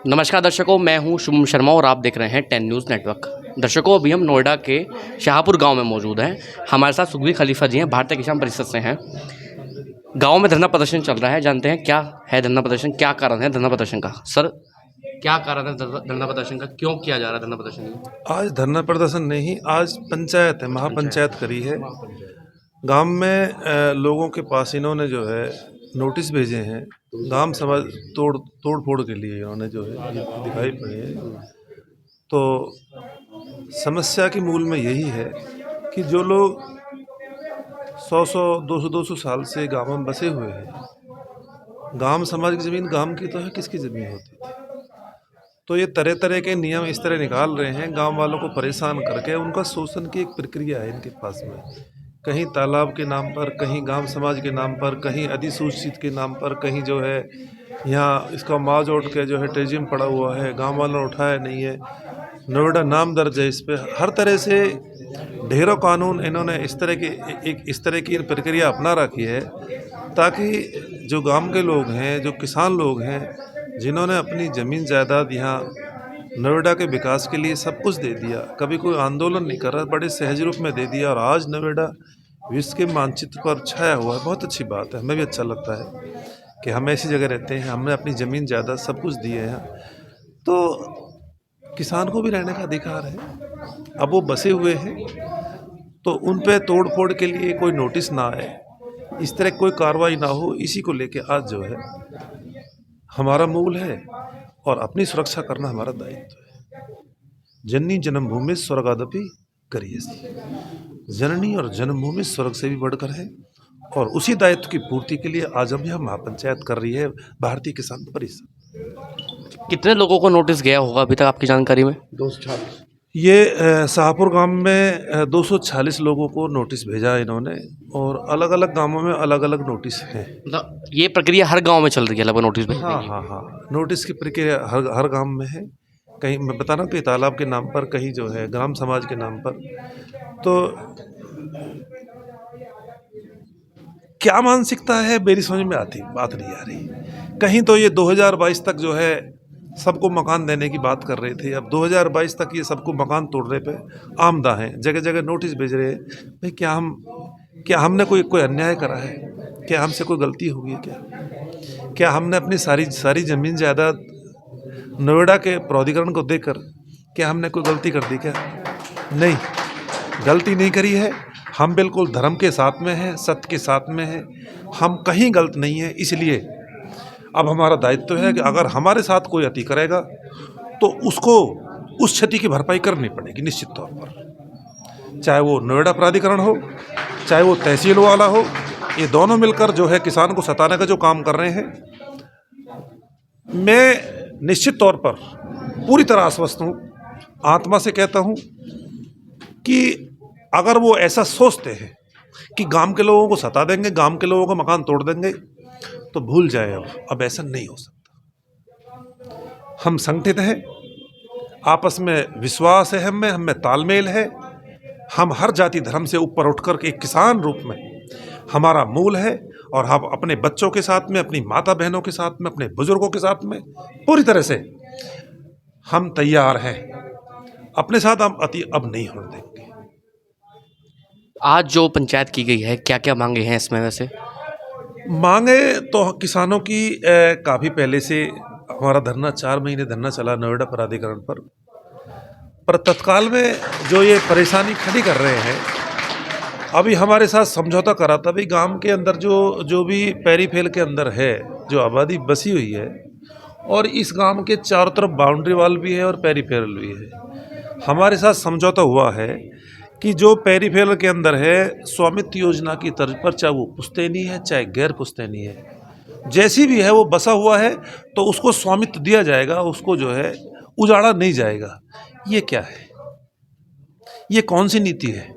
नमस्कार दर्शकों, मैं हूं शुभम शर्मा और आप देख रहे हैं 10 न्यूज़ नेटवर्क। दर्शकों, अभी हम नोएडा के शाहपुर गांव में मौजूद हैं। हमारे साथ सुखबीर खलीफा जी हैं, भारतीय किसान परिषद से हैं। गांव में धरना प्रदर्शन चल रहा है, जानते हैं क्या है धरना प्रदर्शन, क्या कारण है धरना प्रदर्शन का। सर, क्या कारण है धरना प्रदर्शन का, क्यों किया जा रहा है धरना प्रदर्शन? आज धरना प्रदर्शन नहीं, आज पंचायत है, महापंचायत करी है। गांव में लोगों के पास इन्होंने जो है नोटिस भेजे हैं। गांव समाज तोड़ फोड़ के लिए इन्होंने जो है दिखाई पड़ी है। तो समस्या की मूल में यही है कि जो लोग 100 200 साल से गांव में बसे हुए हैं, गांव समाज की ज़मीन गांव की तो है, किसकी ज़मीन होती थी। तो ये तरह तरह के नियम इस तरह निकाल रहे हैं, गांव वालों को परेशान करके। उनका शोषण की एक प्रक्रिया है इनके पास में, कहीं तालाब के नाम पर, कहीं गांव समाज के नाम पर, कहीं अधिसूचित के नाम पर, कहीं जो है यहाँ इसका माज उठ के जो है टेजिम पड़ा हुआ है, गांव वालों ने उठाया नहीं है। नोएडा नाम दर्ज है इस पर। हर तरह से ढेरों कानून इन्होंने इस तरह की प्रक्रिया अपना रखी है ताकि जो गांव के लोग हैं, जो किसान लोग हैं, जिन्होंने अपनी ज़मीन जायदाद यहाँ नोएडा के विकास के लिए सब कुछ दे दिया, कभी कोई आंदोलन नहीं कर रहा, बड़े सहज रूप में दे दिया, और आज नोएडा विश्व के मानचित्र पर छाया हुआ है। बहुत अच्छी बात है, हमें भी अच्छा लगता है कि हम ऐसी जगह रहते हैं, हमने अपनी ज़मीन जायदाद सब कुछ दिए हैं। तो किसान को भी रहने का अधिकार है। अब वो बसे हुए हैं तो उन पे तोड़ फोड़ के लिए कोई नोटिस ना आए, इस तरह कोई कार्रवाई ना हो, इसी को लेके आज जो है हमारा मूल है और अपनी सुरक्षा करना हमारा दायित्व है। जननी जन्मभूमि स्वर्गादपि करियसी। जननी और जन्मभूमि स्वर्ग से भी बढ़कर है, और उसी दायित्व की पूर्ति के लिए आज हम यह महापंचायत कर रही है भारतीय किसान परिषद। कितने लोगों को नोटिस गया होगा अभी तक आपकी जानकारी में? 246। ये शाहपुर गांव में 246 लोगों को नोटिस भेजा इन्होंने, और अलग अलग गांवों में अलग अलग नोटिस हैं। ये प्रक्रिया हर गाँव में चल रही है लगभग नोटिस भेजने हाँ की? हाँ हाँ, नोटिस की प्रक्रिया हर गांव में है। कहीं मैं बता रहा हूँ कि तालाब के नाम पर, कहीं जो है ग्राम समाज के नाम पर। तो क्या मानसिकता है मेरी समझ में बात नहीं आ रही। कहीं तो ये 2022 तक जो है सबको मकान देने की बात कर रहे थे, अब 2022 तक ये सबको मकान तोड़ने पे आमदा हैं, जगह जगह नोटिस भेज रहे हैं। भाई क्या हमने कोई अन्याय करा है? क्या हमसे कोई गलती होगी? क्या हमने अपनी सारी ज़मीन जायदाद नोएडा के प्राधिकरण को देकर क्या हमने कोई गलती कर दी? क्या नहीं, गलती नहीं करी है। हम बिल्कुल धर्म के साथ में हैं, सत्य के साथ में हैं, हम कहीं गलत नहीं है। इसलिए अब हमारा दायित्व है कि अगर हमारे साथ कोई अति करेगा तो उसको उस क्षति की भरपाई करनी पड़ेगी निश्चित तौर पर, चाहे वो नोएडा प्राधिकरण हो, चाहे वो तहसील वाला हो। ये दोनों मिलकर जो है किसान को सताने का जो काम कर रहे हैं। मैं निश्चित तौर पर पूरी तरह आश्वस्त हूँ, आत्मा से कहता हूँ कि अगर वो ऐसा सोचते हैं कि गांव के लोगों को सता देंगे, गांव के लोगों का मकान तोड़ देंगे, तो भूल जाए। अब ऐसा नहीं हो सकता। हम संगठित हैं, आपस में विश्वास है, हम में तालमेल है। हम हर जाति धर्म से ऊपर उठकर के एक किसान रूप में हमारा मूल है, और हम अपने बच्चों के साथ में, अपनी माता बहनों के साथ में, अपने बुजुर्गों के साथ में पूरी तरह से हम तैयार हैं। अपने साथ हम अति अब नहीं होने देंगे। आज जो पंचायत की गई है, क्या क्या मांगे हैं इसमें? वैसे मांगे तो किसानों की काफ़ी पहले से हमारा धरना 4 महीने धरना चला नोएडा प्राधिकरण पर तत्काल में जो ये परेशानी खड़ी कर रहे हैं, अभी हमारे साथ समझौता करा था। भाई गांव के अंदर जो भी पेरीफेल के अंदर है, जो आबादी बसी हुई है, और इस गांव के चारों तरफ बाउंड्री वाल भी है और पेरीफेरल भी है। हमारे साथ समझौता हुआ है कि जो पेरीफेरल के अंदर है, स्वामित्व योजना की तर्ज पर, चाहे वो पुश्तैनी है चाहे गैर पुश्तैनी है, जैसी भी है वो बसा हुआ है, तो उसको स्वामित्व दिया जाएगा, उसको जो है उजाड़ा नहीं जाएगा। ये क्या है? ये कौन सी नीति है?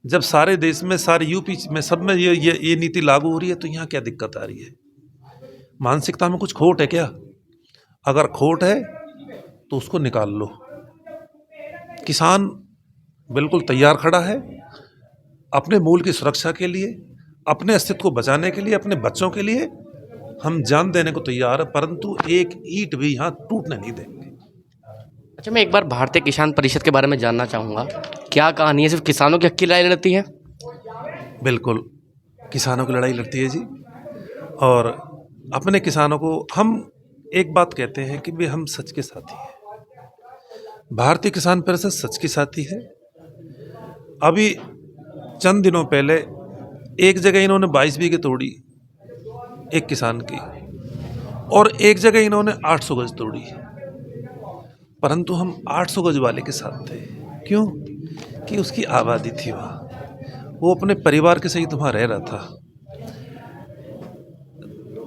जब सारे देश में, सारे यूपी में, सब में ये नीति लागू हो रही है, तो यहाँ क्या दिक्कत आ रही है? मानसिकता में कुछ खोट है क्या? अगर खोट है तो उसको निकाल लो। किसान बिल्कुल तैयार खड़ा है अपने मूल की सुरक्षा के लिए, अपने अस्तित्व को बचाने के लिए, अपने बच्चों के लिए। हम जान देने को तैयार है, परंतु एक ईंट भी यहाँ टूटने नहीं देंगे। अच्छा, मैं एक बार भारतीय किसान परिषद के बारे में जानना चाहूँगा, क्या कहानी है? सिर्फ किसानों की हक की लड़ाई लड़ती है? बिल्कुल किसानों की लड़ाई लड़ती है जी। और अपने किसानों को हम एक बात कहते हैं कि भी हम सच के साथी हैं। भारतीय किसान परिषद सच की साथी है। अभी चंद दिनों पहले एक जगह इन्होंने 22 बीघे तोड़ी एक किसान की, और एक जगह इन्होंने 800 गज तोड़ी, परंतु हम 800 गज वाले के साथ थे। क्यों? कि उसकी आबादी थी वहाँ, वो अपने परिवार के सहित वहाँ रह रहा था।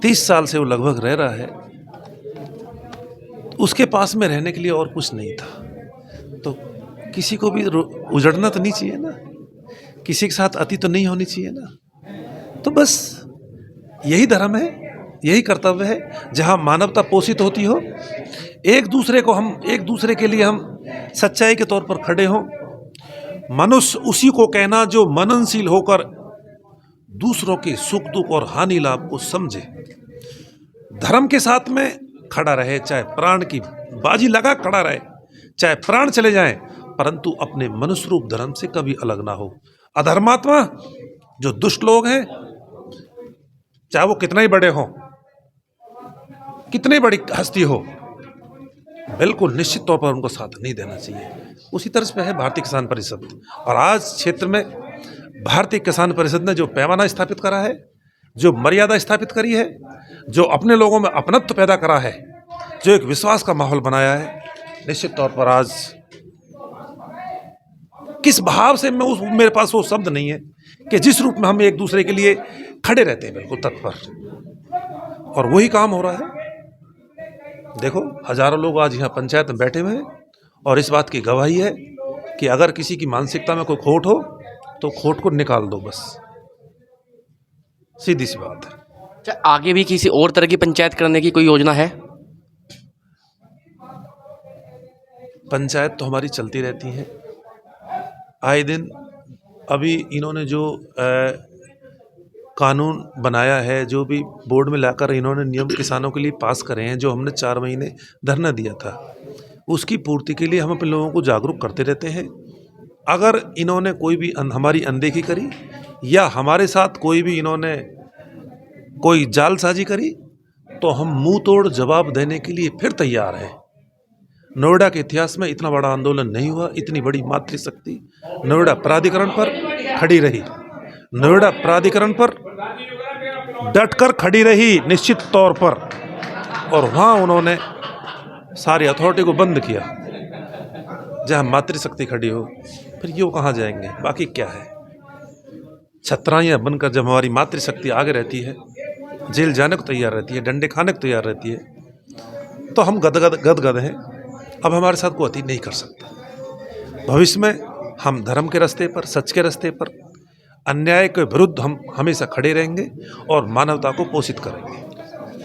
30 साल से वो लगभग रह रहा है, उसके पास में रहने के लिए और कुछ नहीं था। तो किसी को भी उजड़ना तो नहीं चाहिए ना, किसी के साथ अति तो नहीं होनी चाहिए ना। तो बस यही धर्म है, यही कर्तव्य है, जहाँ मानवता पोषित होती हो, एक दूसरे के लिए हम सच्चाई के तौर पर खड़े हों। मनुष्य उसी को कहना जो मननशील होकर दूसरों के सुख दुख और हानि लाभ को समझे, धर्म के साथ में खड़ा रहे, चाहे प्राण की बाजी लगा खड़ा रहे, चाहे प्राण चले जाएं, परंतु अपने मनुष्य रूप धर्म से कभी अलग ना हो। अधर्मात्मा जो दुष्ट लोग हैं, चाहे वो कितना ही बड़े हों, कितनी बड़ी हस्ती हो, बिल्कुल निश्चित तौर पर उनको साथ नहीं देना चाहिए। उसी तरह पे है भारतीय किसान परिषद। और आज क्षेत्र में भारतीय किसान परिषद ने जो पैमाना स्थापित करा है, जो मर्यादा स्थापित करी है, जो अपने लोगों में अपनत्व पैदा करा है, जो एक विश्वास का माहौल बनाया है, निश्चित तौर पर आज किस भाव से मेरे पास वो शब्द नहीं है कि जिस रूप में हम एक दूसरे के लिए खड़े रहते हैं, बिल्कुल तत्पर, और वही काम हो रहा है। देखो, हजारों लोग आज यहाँ पंचायत में बैठे हुए हैं, और इस बात की गवाही है कि अगर किसी की मानसिकता में कोई खोट हो तो खोट को निकाल दो, बस सीधी सी बात है। अच्छा, आगे भी किसी और तरह की पंचायत करने की कोई योजना है? पंचायत तो हमारी चलती रहती हैं आए दिन। अभी इन्होंने जो कानून बनाया है, जो भी बोर्ड में लाकर इन्होंने नियम किसानों के लिए पास करे हैं, जो हमने 4 महीने धरना दिया था, उसकी पूर्ति के लिए हम अपने लोगों को जागरूक करते रहते हैं। अगर इन्होंने कोई भी हमारी अनदेखी करी, या हमारे साथ कोई भी इन्होंने कोई जालसाजी करी, तो हम मुंह तोड़ जवाब देने के लिए फिर तैयार हैं। नोएडा के इतिहास में इतना बड़ा आंदोलन नहीं हुआ, इतनी बड़ी मातृशक्ति नोएडा प्राधिकरण पर खड़ी रही, नोएडा प्राधिकरण पर डटकर खड़ी रही निश्चित तौर पर, और वहाँ उन्होंने सारी अथॉरिटी को बंद किया। जहाँ मातृशक्ति खड़ी हो, फिर ये कहाँ जाएंगे? बाकी क्या है, छतराइयाँ बनकर जब हमारी मातृशक्ति आगे रहती है, जेल जाने को तैयार रहती है, डंडे खाने को तैयार रहती है, तो हम गदगद हैं। अब हमारे साथ कोई अति नहीं कर सकता। भविष्य में हम धर्म के रास्ते पर, सच के रास्ते पर, अन्याय के विरुद्ध हम हमेशा खड़े रहेंगे और मानवता को पोषित करेंगे।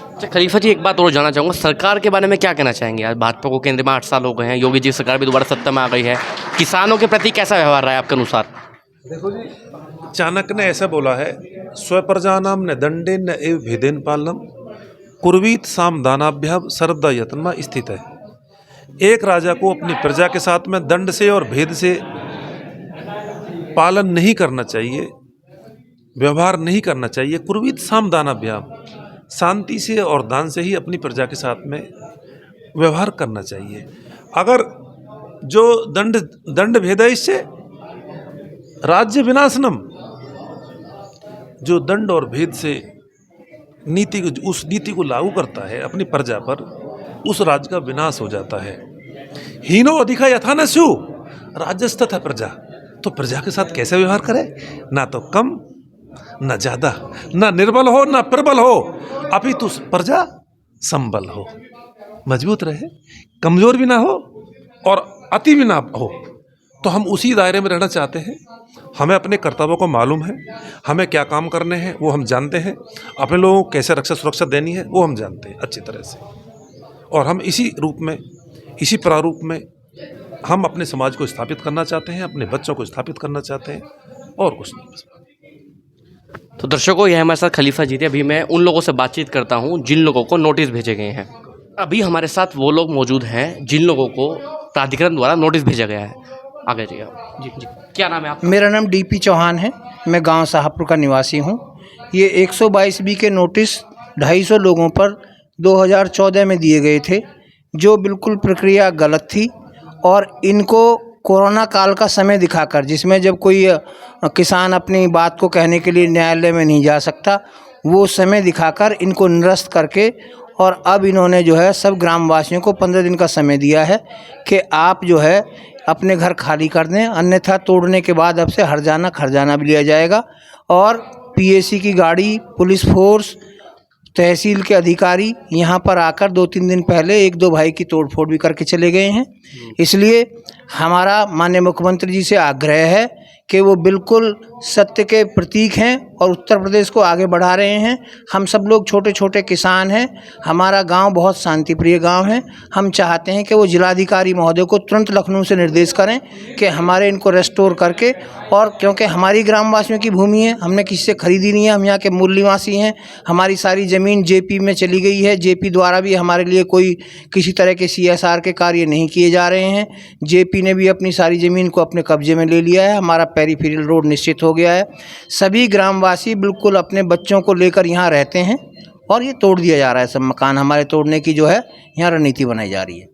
अच्छा खलीफा जी, एक बात और जानना चाहूँगा, सरकार के बारे में क्या कहना चाहेंगे? आज भाजपा को केंद्र में 8 साल हो गए हैं, योगी जी सरकार भी दोबारा सत्ता में आ गई है, किसानों के प्रति कैसा व्यवहार रहा है आपके अनुसार? देखो जी, चाणक्य ने ऐसा बोला है, स्वप्रजानाम न दंडेन न एव भेदेन पालनम कुर्वीत साम दानाभ्याम सर्वदा यत्नमा स्थित है। एक राजा को अपनी प्रजा के साथ में दंड से और भेद से पालन नहीं करना चाहिए, व्यवहार नहीं करना चाहिए। कुर्वीत साम दानाभ्याम, शांति से और दान से ही अपनी प्रजा के साथ में व्यवहार करना चाहिए। अगर जो दंड भेद है, इससे राज्य विनाशनम, जो दंड और भेद से उस नीति को लागू करता है अपनी प्रजा पर, उस राज्य का विनाश हो जाता है। हीनो अधिका यथा न स्यु राज्यस्थ था प्रजा, तो प्रजा के साथ कैसे व्यवहार करे? ना तो कम न ज्यादा, ना निर्बल हो ना प्रबल हो, अपितु प्रजा संबल हो, मजबूत रहे, कमजोर भी ना हो और अति भी ना हो। तो हम उसी दायरे में रहना चाहते हैं। हमें अपने कर्तव्यों को मालूम है, हमें क्या काम करने हैं वो हम जानते हैं, अपने लोगों को कैसे रक्षा सुरक्षा देनी है वो हम जानते हैं अच्छी तरह से, और हम इसी रूप में, इसी प्रारूप में हम अपने समाज को स्थापित करना चाहते हैं, अपने बच्चों को स्थापित करना चाहते हैं, और कुछ नहीं। तो दर्शकों, यह हमारे साथ खलीफा जी थे। अभी मैं उन लोगों से बातचीत करता हूँ जिन लोगों को नोटिस भेजे गए हैं। अभी हमारे साथ वो लोग मौजूद हैं जिन लोगों को प्राधिकरण द्वारा नोटिस भेजा गया है। आगे जाइए आप। जी जी, क्या नाम है आपका? मेरा नाम डीपी चौहान है। मैं गांव शाहपुर का निवासी हूं। ये 122 के नोटिस 250 लोगों पर 2014 में दिए गए थे, जो बिल्कुल प्रक्रिया गलत थी। और इनको कोरोना काल का समय दिखाकर, जिसमें जब कोई किसान अपनी बात को कहने के लिए न्यायालय में नहीं जा सकता, वो समय दिखाकर इनको निरस्त करके, और अब इन्होंने जो है सब ग्रामवासियों को 15 दिन का समय दिया है कि आप जो है अपने घर खाली कर दें, अन्यथा तोड़ने के बाद अब से हर्जाना खर्जाना भी लिया जाएगा। और पीएसी की गाड़ी, पुलिस फोर्स, तहसील के अधिकारी यहाँ पर आकर 2-3 दिन पहले 1-2 भाई की तोड़फोड़ भी करके चले गए हैं। इसलिए हमारा माननीय मुख्यमंत्री जी से आग्रह है कि वो बिल्कुल सत्य के प्रतीक हैं और उत्तर प्रदेश को आगे बढ़ा रहे हैं। हम सब लोग छोटे छोटे किसान हैं। हमारा गांव बहुत शांतिप्रिय गांव है। हम चाहते हैं कि वो जिलाधिकारी महोदय को तुरंत लखनऊ से निर्देश करें कि हमारे इनको रेस्टोर करके, और क्योंकि हमारी ग्रामवासियों की भूमि है, हमने किसी से खरीदी नहीं है, हम यहाँ के मूल निवासी हैं। हमारी सारी ज़मीन जेपी में चली गई है। जेपी द्वारा भी हमारे लिए कोई किसी तरह के CSR के कार्य नहीं किए जा रहे हैं। जेपी ने भी अपनी सारी ज़मीन को अपने कब्जे में ले लिया है। हमारा पेरीफेरल रोड निश्चित हो गया है। सभी ग्रामवासी बिल्कुल अपने बच्चों को लेकर यहाँ रहते हैं और ये तोड़ दिया जा रहा है। सब मकान हमारे तोड़ने की जो है यहाँ रणनीति बनाई जा रही है।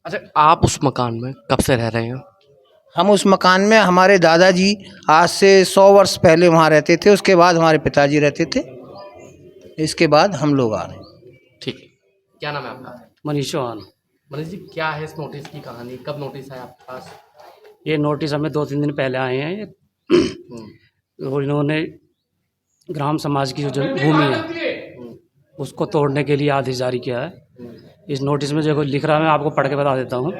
अच्छा, आप उस मकान में कब से रह रहे हैं? हम उस मकान में, हमारे दादाजी आज से 100 वर्ष पहले वहाँ रहते थे। उसके बाद हमारे पिताजी रहते थे। इसके बाद हम लोग आ रहे हैं। ठीक है, क्या नाम है आपका? मनीष चौहान। मनीष जी, क्या है इस नोटिस की कहानी? कब नोटिस है आपके पास? ये नोटिस हमें 2-3 दिन पहले आए हैं। और इन्होंने ग्राम समाज की जो भूमि है उसको तोड़ने के लिए आदेश जारी किया है। इस नोटिस में जो लिख रहा है, मैं आपको पढ़ के बता देता हूँ।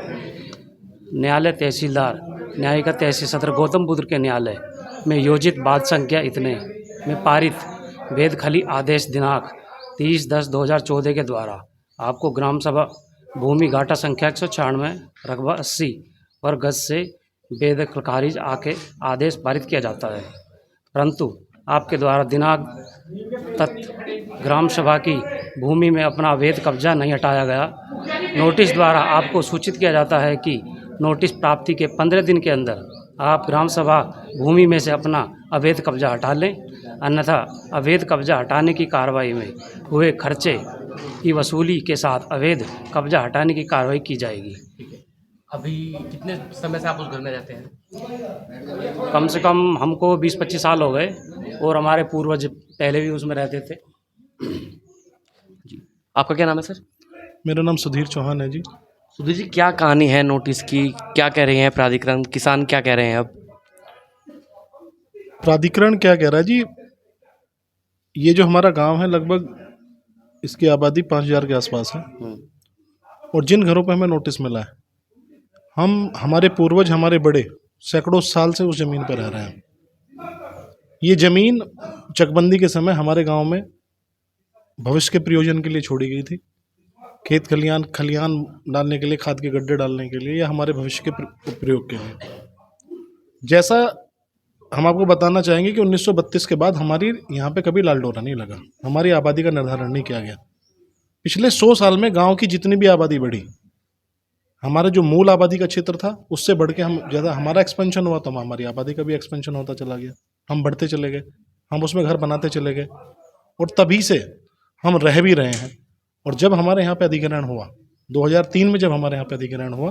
न्यायालय तहसीलदार न्यायिका तहसील सत्र गौतम बुद्ध के न्यायालय में योजित बाद संख्या इतने में पारित वेद खली आदेश दिनांक 30/10/2014 के द्वारा आपको ग्राम सभा भूमि घाटा संख्या 196 रकबा 80 और गज से वेद खारिज आके आदेश पारित किया जाता है, परंतु आपके द्वारा दिनांक तक ग्राम सभा की भूमि में अपना अवैध कब्जा नहीं हटाया गया। नोटिस द्वारा आपको सूचित किया जाता है कि नोटिस प्राप्ति के 15 दिन के अंदर आप ग्राम सभा भूमि में से अपना अवैध कब्जा हटा लें, अन्यथा अवैध कब्जा हटाने की कार्रवाई में हुए खर्चे की वसूली के साथ अवैध कब्जा हटाने की कार्रवाई की जाएगी। अभी कितने समय से आप उस घर में रहते हैं? कम से कम हमको 20-25 साल हो गए और हमारे पूर्वज पहले भी उसमें रहते थे। जी, आपका क्या नाम है सर? मेरा नाम सुधीर चौहान है जी। सुधीर जी, क्या कहानी है नोटिस की? क्या कह रहे हैं प्राधिकरण? किसान क्या कह रहे हैं अब? प्राधिकरण क्या कह रहा है जी? ये जो हमारा गांव है, लगभग इसकी आबादी 5000 के आसपास है। और जिन घरों पे हमें नोटिस मिला है, हमारे पूर्वज, हमारे बड़े सैकड़ों साल से उस ज़मीन पर रह रहे हैं। ये ज़मीन चकबंदी के समय हमारे गांव में भविष्य के प्रयोजन के लिए छोड़ी गई थी। खेत खलियान डालने के लिए, खाद के गड्ढे डालने के लिए, या हमारे भविष्य के प्रयोग के लिए। जैसा हम आपको बताना चाहेंगे कि 1932 के बाद हमारी यहाँ पे कभी लाल डोरा नहीं लगा। हमारी आबादी का निर्धारण नहीं किया गया। पिछले 100 साल में गांव की जितनी भी आबादी बढ़ी, हमारा जो मूल आबादी का क्षेत्र था उससे बढ़ के हम ज़्यादा हमारा एक्सपेंशन हुआ, तो हमारी आबादी का भी एक्सपेंशन होता चला गया। हम बढ़ते चले गए, हम उसमें घर बनाते चले गए, और तभी से हम रह भी रहे हैं। और जब हमारे यहाँ पे अधिग्रहण हुआ 2003 में, जब हमारे यहाँ पे अधिग्रहण हुआ,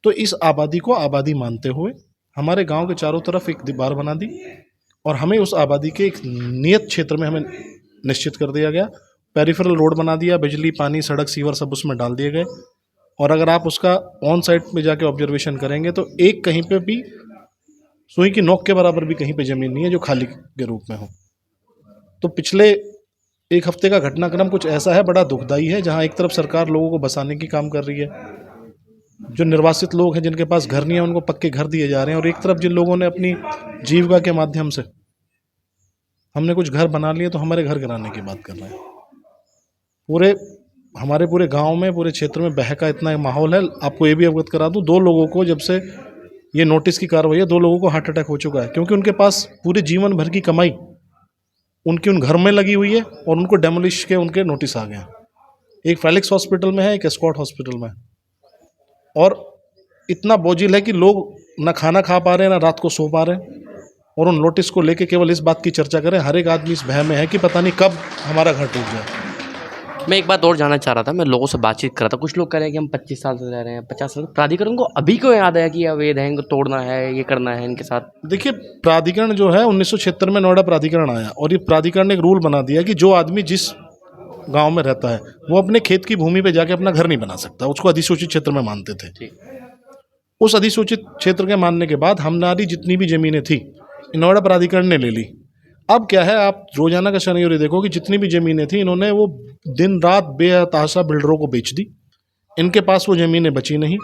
तो इस आबादी को आबादी मानते हुए हमारे गांव के चारों तरफ एक दीवार बना दी, और हमें उस आबादी के एक नियत क्षेत्र में हमें निश्चित कर दिया गया। पेरिफेरल रोड बना दिया, बिजली, पानी, सड़क, सीवर सब उसमें डाल दिए गए। और अगर आप उसका ऑन साइट में जाके ऑब्जर्वेशन करेंगे तो एक कहीं पे भी सुई की नोक के बराबर भी कहीं पे ज़मीन नहीं है जो खाली के रूप में हो। तो पिछले एक हफ्ते का घटनाक्रम कुछ ऐसा है, बड़ा दुखदाई है, जहाँ एक तरफ सरकार लोगों को बसाने की काम कर रही है, जो निर्वासित लोग हैं जिनके पास घर नहीं है उनको पक्के घर दिए जा रहे हैं, और एक तरफ जिन लोगों ने अपनी जीविका के माध्यम से हमने कुछ घर बना लिए तो हमारे घर गिराने की बात कर रहे हैं। हमारे पूरे गांव में, पूरे क्षेत्र में बहका इतना माहौल है। आपको ये भी अवगत करा दूं, 2 लोगों को, जब से ये नोटिस की कार्रवाई है, 2 लोगों को हार्ट अटैक हो चुका है, क्योंकि उनके पास पूरे जीवन भर की कमाई उनकी उन घर में लगी हुई है और उनको डेमोलिश के उनके नोटिस आ गए हैं। एक फेलिक्स हॉस्पिटल में है, एक एस्कॉर्ट हॉस्पिटल में है। और इतना बोझिल है कि लोग ना खाना खा पा रहे हैं, ना रात को सो पा रहे हैं, और उन नोटिस को लेके केवल इस बात की चर्चा करें। हर एक आदमी इस भय में है कि पता नहीं कब हमारा घर टूट जाए। मैं एक बात और जानना चाह रहा था, मैं लोगों से बातचीत कर रहा था, कुछ लोग कह रहे हैं कि हम 25 साल से रह रहे हैं, 50 साल। प्राधिकरण को अभी क्यों याद आया कि ये अवैध है, इनको तोड़ना है, ये करना है इनके साथ? देखिए, प्राधिकरण जो है 1976 में नोएडा प्राधिकरण आया, और ये प्राधिकरण ने एक रूल बना दिया कि जो आदमी जिस गांव में रहता है वो अपने खेत की भूमि पे जाके अपना घर नहीं बना सकता, उसको अधिसूचित क्षेत्र में मानते थे। उस अधिसूचित क्षेत्र के मानने के बाद हमारी जितनी भी जमीनें थी नोएडा प्राधिकरण ने ले ली। अब क्या है, आप रोजाना का शनिवार देखो कि जितनी भी ज़मीनें थी इन्होंने वो दिन रात बेतहाशा बिल्डरों को बेच दी। इनके पास वो ज़मीनें बची नहीं।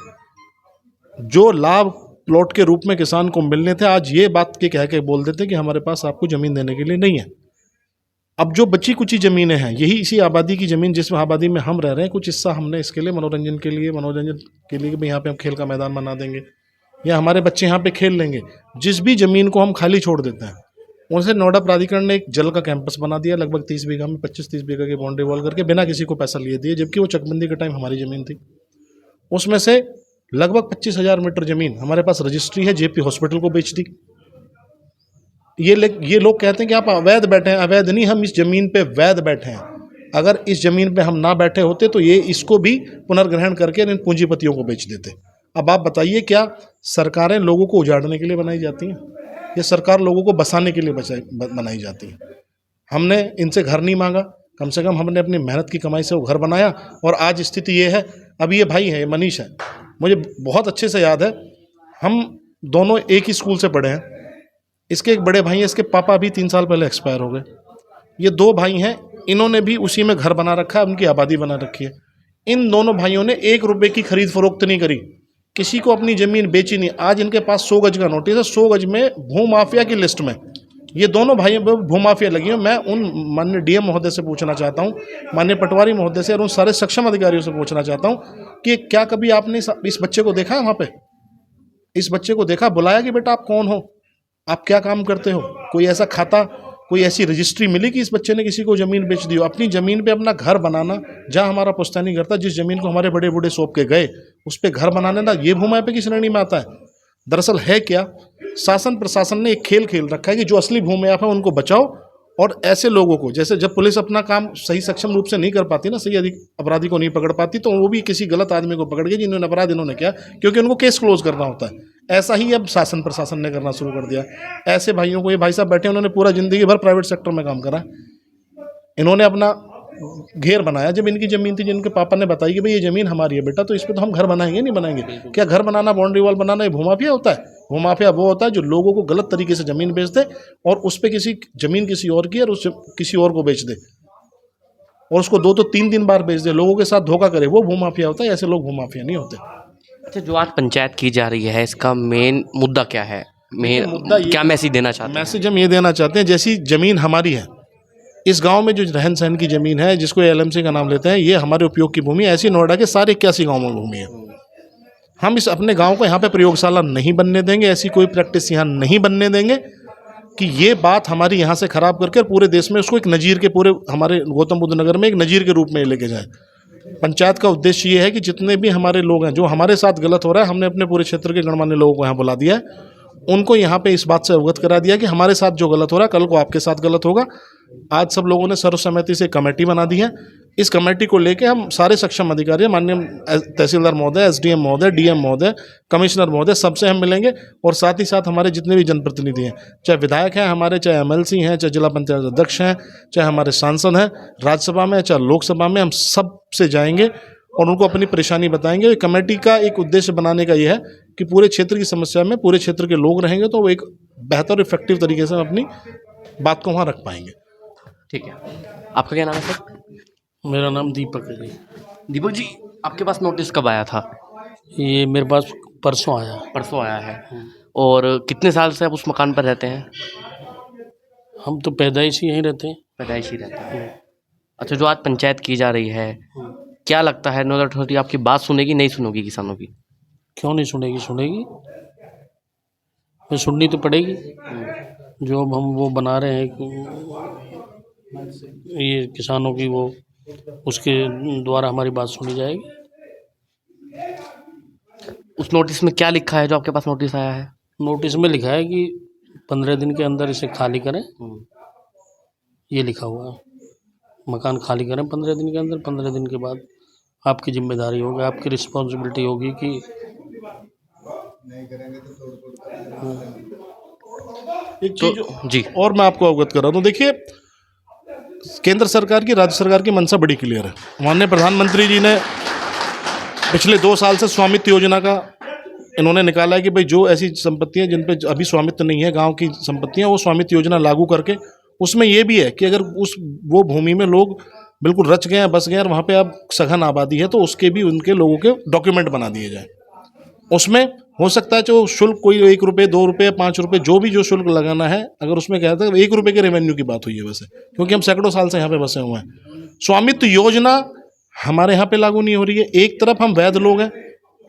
जो लाभ प्लॉट के रूप में किसान को मिलने थे, आज ये बात के कह के बोल देते कि हमारे पास आपको ज़मीन देने के लिए नहीं है। अब जो बची कुची ज़मीनें हैं, यही इसी आबादी की ज़मीन जिस आबादी में हम रह रहे हैं, कुछ हिस्सा हमने इसके लिए मनोरंजन के लिए भी यहाँ पे हम खेल का मैदान बना देंगे या हमारे बच्चे यहाँ पे खेल लेंगे। जिस भी ज़मीन को हम खाली छोड़ देते हैं, उनसे नोएडा प्राधिकरण ने एक जल का कैंपस बना दिया, लगभग 30 बीघा में 25-30 बीघा की बाउंड्री वॉल करके बिना किसी को पैसा लिए दिए, जबकि वो चकबंदी के टाइम हमारी ज़मीन थी। उसमें से लगभग 25,000 मीटर ज़मीन हमारे पास रजिस्ट्री है, जेपी हॉस्पिटल को बेच दी। ये लोग कहते हैं कि आप अवैध बैठे हैं। अवैध नहीं, हम इस ज़मीन पे वैध बैठे हैं। अगर इस ज़मीन पे हम ना बैठे होते तो ये इसको भी पुनर्ग्रहण करके इन पूंजीपतियों को बेच देते। अब आप बताइए, क्या सरकारें लोगों को उजाड़ने के लिए बनाई जाती हैं या सरकार लोगों को बसाने के लिए बनाई जाती है? हमने इनसे घर नहीं मांगा, कम से कम हमने अपनी मेहनत की कमाई से वो घर बनाया, और आज स्थिति ये है। अब ये भाई है, मनीष है, मुझे बहुत अच्छे से याद है, हम दोनों एक ही स्कूल से पढ़े हैं। इसके एक बड़े भाई हैं, इसके पापा भी 3 साल पहले एक्सपायर हो गए। ये 2 भाई हैं, इन्होंने भी उसी में घर बना रखा है, उनकी आबादी बना रखी है। इन दोनों भाइयों ने 1 रुपये की खरीद फरोख्त नहीं करी, किसी को अपनी ज़मीन बेची नहीं। आज इनके पास 100 गज का नोटिस है, 100 गज में भूमाफिया की लिस्ट में ये दोनों भाइयों पर भूमाफिया लगी है। मैं उन माननीय डीएम महोदय से पूछना चाहता हूँ, माननीय पटवारी महोदय से और उन सारे सक्षम अधिकारियों से पूछना चाहता हूँ कि क्या कभी आपने इस बच्चे को देखा है? वहाँ पे इस बच्चे को देखा, बुलाया कि बेटा आप कौन हो, आप क्या काम करते हो? कोई ऐसा खाता, कोई ऐसी रजिस्ट्री मिली कि इस बच्चे ने किसी को ज़मीन बेच दी हो? अपनी ज़मीन पे अपना घर बनाना, जहाँ हमारा पुश्तैनी घर था, जिस ज़मीन को हमारे बड़े बूढ़े सौंप के गए, उस पर घर बनाने ना, ये भूमाफिया की श्रेणी में आता है। दरअसल है क्या, शासन प्रशासन ने एक खेल खेल रखा है कि जो असली भूमाफिया है उनको बचाओ, और ऐसे लोगों को, जैसे जब पुलिस अपना काम सही सक्षम रूप से नहीं कर पाती ना, सही अपराधी को नहीं पकड़ पाती, तो वो भी किसी गलत आदमी को पकड़ के जिन्होंने अपराध इन्होंने किया, क्योंकि उनको केस क्लोज करना होता है। ऐसा ही अब शासन प्रशासन ने करना शुरू कर दिया। ऐसे भाइयों को, ये भाई साहब बैठे, उन्होंने पूरा ज़िंदगी भर प्राइवेट सेक्टर में काम करा। इन्होंने अपना घेर बनाया, जब इनकी ज़मीन थी, जिनके पापा ने बताई कि भाई ये ज़मीन हमारी है बेटा, तो इस पर तो हम घर बनाएंगे, नहीं बनाएंगे। क्या घर बनाना, बाउंड्री वॉल बनाना, ये भूमाफिया होता है? भूमाफिया वो होता है जो लोगों को गलत तरीके से ज़मीन बेच दे, और उस पर किसी ज़मीन किसी और की, और उस किसी और को बेच दे, और उसको 2-3 दिन बार बेच दे, लोगों के साथ धोखा करे, वो भूमाफिया होता है। ऐसे लोग भूमाफिया नहीं होते। अच्छा, जो आज पंचायत की जा रही है, इसका मेन मुद्दा क्या है? मुद्दा ये, क्या मैसेज देना चाहते हैं? मैसेज हम ये देना चाहते हैं, जैसी ज़मीन हमारी है, इस गांव में जो रहन सहन की ज़मीन है, जिसको एलएमसी का नाम लेते हैं, ये हमारे उपयोग की भूमि है। ऐसी नोएडा के सारे 81 गाँव में भूमि है। हम इस अपने गांव को यहाँ पे प्रयोगशाला नहीं बनने देंगे, ऐसी कोई प्रैक्टिस यहाँ नहीं बनने देंगे कि ये बात हमारी यहाँ से ख़राब करके पूरे देश में उसको एक नज़ीर के, पूरे हमारे गौतम बुद्ध नगर में एक नज़ीर के रूप में लेके जाए। पंचायत का उद्देश्य ये है कि जितने भी हमारे लोग हैं, जो हमारे साथ गलत हो रहा है, हमने अपने पूरे क्षेत्र के गणमान्य लोगों को यहाँ बुला दिया है, उनको यहाँ पे इस बात से अवगत करा दिया कि हमारे साथ जो गलत हो रहा है, कल को आपके साथ गलत होगा। आज सब लोगों ने सर्वसम्मति से कमेटी बना दी है। इस कमेटी को लेके हम सारे सक्षम अधिकारी, माननीय तहसीलदार महोदय, एसडीएम महोदय, डीएम महोदय, कमिश्नर महोदय, सबसे हम मिलेंगे, और साथ ही साथ हमारे जितने भी जनप्रतिनिधि हैं, चाहे विधायक हैं हमारे, चाहे एमएलसी हैं, चाहे जिला पंचायत अध्यक्ष हैं, चाहे हमारे सांसद हैं राज्यसभा में, चाहे लोकसभा में, हम सब से जाएंगे और उनको अपनी परेशानी बताएंगे। कमेटी का एक उद्देश्य बनाने का ये है कि पूरे क्षेत्र की समस्या में पूरे क्षेत्र के लोग रहेंगे, तो वो एक बेहतर इफेक्टिव तरीके से अपनी बात को वहाँ रख पाएंगे। ठीक है, आपका क्या नाम है सर? मेरा नाम दीपक है जी। दीपक जी, आपके पास नोटिस कब आया था? ये मेरे पास परसों आया। परसों आया है। और कितने साल से आप उस मकान पर रहते हैं? हम तो पैदाइश ही यहीं रहते हैं। पैदाइशी रहते हैं। अच्छा, जो आज पंचायत की जा रही है, क्या लगता है नोएडा अथॉरिटी आपकी बात सुनेगी, नहीं सुनेगी किसानों की? क्यों नहीं सुनेगी? सुनेगी, मैं सुननी तो पड़ेगी। जो अब हम वो बना रहे हैं ये किसानों की वो उसके द्वारा हमारी बात सुनी जाएगी। उस नोटिस में क्या लिखा है जो आपके पास नोटिस आया है? नोटिस में लिखा है कि 15 दिन के अंदर इसे खाली करें, ये लिखा हुआ है। मकान खाली करें 15 दिन के अंदर, 15 दिन के बाद आपकी जिम्मेदारी होगी, आपकी रिस्पॉन्सिबिलिटी होगी कि एक चीज जी और मैं आपको अवगत कर रहा हूँ। देखिए, केंद्र सरकार की, राज्य सरकार की मंशा बड़ी क्लियर है। माननीय प्रधानमंत्री जी ने पिछले 2 साल से स्वामित्व योजना का इन्होंने निकाला है कि भाई जो ऐसी संपत्तियां जिन पे अभी स्वामित्व नहीं है, गांव की संपत्तियां, वो स्वामित्व योजना लागू करके उसमें ये भी है कि अगर वो भूमि में लोग बिल्कुल रच गए हैं, बस गए हैं और वहाँ पे अब सघन आबादी है, तो उसके भी उनके लोगों के डॉक्यूमेंट बना दिए जाए। उसमें हो सकता है जो शुल्क कोई 1 रुपये, 2 रुपये, 5 रुपये, जो भी जो शुल्क लगाना है, अगर उसमें कहते हैं 1 रुपये के रेवेन्यू की बात हुई है वैसे, क्योंकि हम सैकड़ों साल से यहाँ पे बसे हुए हैं। स्वामित्व योजना हमारे यहाँ पे लागू नहीं हो रही है। एक तरफ हम वैध लोग हैं,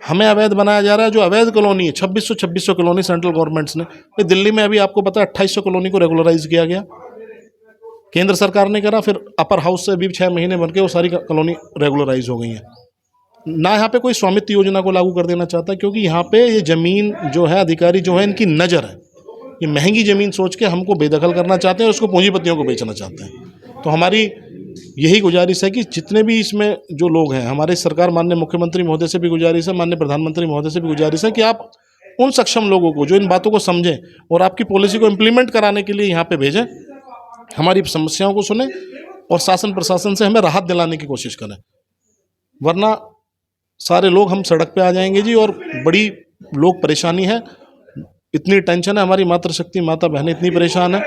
हमें अवैध बनाया जा रहा है। जो अवैध कॉलोनी है, 2600 कॉलोनी सेंट्रल गवर्नमेंट्स ने, दिल्ली में अभी आपको पता है 2800 कॉलोनी को रेगुलराइज किया गया, केंद्र सरकार ने करा। फिर अपर हाउस से अभी 6 महीने बन के वो सारी कॉलोनी रेगुलराइज हो गई हैं। ना यहाँ पे कोई स्वामित्व योजना को लागू कर देना चाहता है, क्योंकि यहाँ पे ये ज़मीन जो है, अधिकारी जो है, इनकी नज़र है, ये महंगी ज़मीन सोच के हमको बेदखल करना चाहते हैं और उसको पूंजीपतियों को बेचना चाहते हैं। तो हमारी यही गुजारिश है कि जितने भी इसमें जो लोग हैं, हमारे सरकार, माननीय मुख्यमंत्री महोदय से भी गुजारिश है, माननीय प्रधानमंत्री महोदय से भी गुजारिश है कि आप उन सक्षम लोगों को जो इन बातों को समझें और आपकी पॉलिसी को इम्प्लीमेंट कराने के लिए यहाँ पे भेजें, हमारी समस्याओं को सुने और शासन प्रशासन से हमें राहत दिलाने की कोशिश करें। वरना सारे लोग हम सड़क पे आ जाएंगे जी, और बड़ी लोग परेशानी है, इतनी टेंशन है। हमारी मातृशक्ति माता बहनें इतनी परेशान है,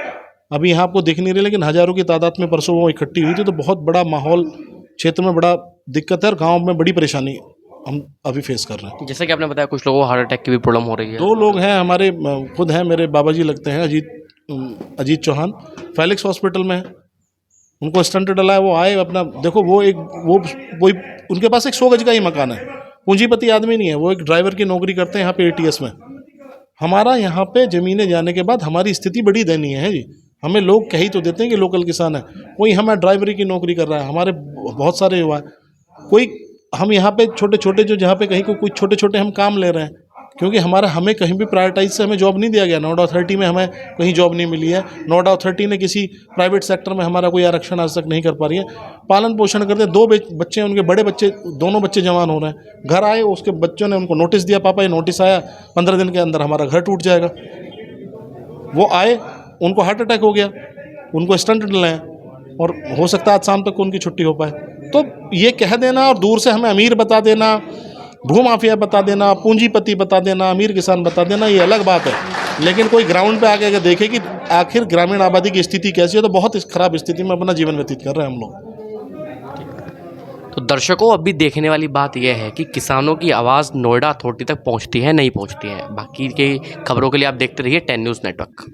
अभी यहाँ आपको दिख नहीं रही, लेकिन हज़ारों की तादाद में परसों वो इकट्ठी हुई थी। तो बहुत बड़ा माहौल क्षेत्र में बड़ा दिक्कत है और गाँव में बड़ी परेशानी हम अभी फेस कर रहे हैं। जैसे कि आपने बताया कुछ लोगों को हार्ट अटैक की भी प्रॉब्लम हो रही है। 2 लोग हैं हमारे, खुद हैं, मेरे बाबा जी लगते हैं, अजीत चौहान, फेलिक्स हॉस्पिटल में है, उनको स्टंट डला है। वो आए अपना, देखो वो उनके पास एक 100 गज का ही मकान है, पूंजीपति आदमी नहीं है, वो एक ड्राइवर की नौकरी करते हैं यहाँ पे ATS में। हमारा यहाँ पे ज़मीनें जाने के बाद हमारी स्थिति बड़ी दयनीय है जी। हमें लोग कह ही तो देते हैं कि लोकल किसान है, कोई हमें ड्राइवरी की नौकरी कर रहा है, हमारे बहुत सारे युवा, कोई हम यहाँ पे छोटे छोटे जो जहाँ पे कहीं को कुछ छोटे छोटे हम काम ले रहे हैं, क्योंकि हमें कहीं भी प्रायोरिटाइज से हमें जॉब नहीं दिया गया। नोएडा अथॉरिटी में हमें कहीं जॉब नहीं मिली है, नोएडा अथॉरिटी ने किसी प्राइवेट सेक्टर में हमारा कोई आरक्षण आज तक नहीं कर पा रही है। पालन पोषण करते 2 बच्चे, उनके बड़े बच्चे, दोनों बच्चे जवान हो रहे हैं। घर आए, उसके बच्चों ने उनको नोटिस दिया, पापा ये नोटिस आया, 15 दिन के अंदर हमारा घर टूट जाएगा। वो आए, उनको हार्ट अटैक हो गया, उनको स्टंट डले हैं, और हो सकता है आज शाम तक उनकी छुट्टी हो पाए। तो ये कह देना और दूर से हमें अमीर बता देना, भूमाफिया बता देना, पूंजीपति बता देना, अमीर किसान बता देना, ये अलग बात है। लेकिन कोई ग्राउंड पे आके अगर देखे कि आखिर ग्रामीण आबादी की स्थिति कैसी है, तो बहुत खराब स्थिति में अपना जीवन व्यतीत कर रहे हैं हम लोग। तो दर्शकों, अभी देखने वाली बात यह है कि किसानों की आवाज़ नोएडा अथॉरिटी तक पहुंचती है, नहीं पहुंचती है। बाकी की खबरों के लिए आप देखते रहिए 10 न्यूज़ नेटवर्क।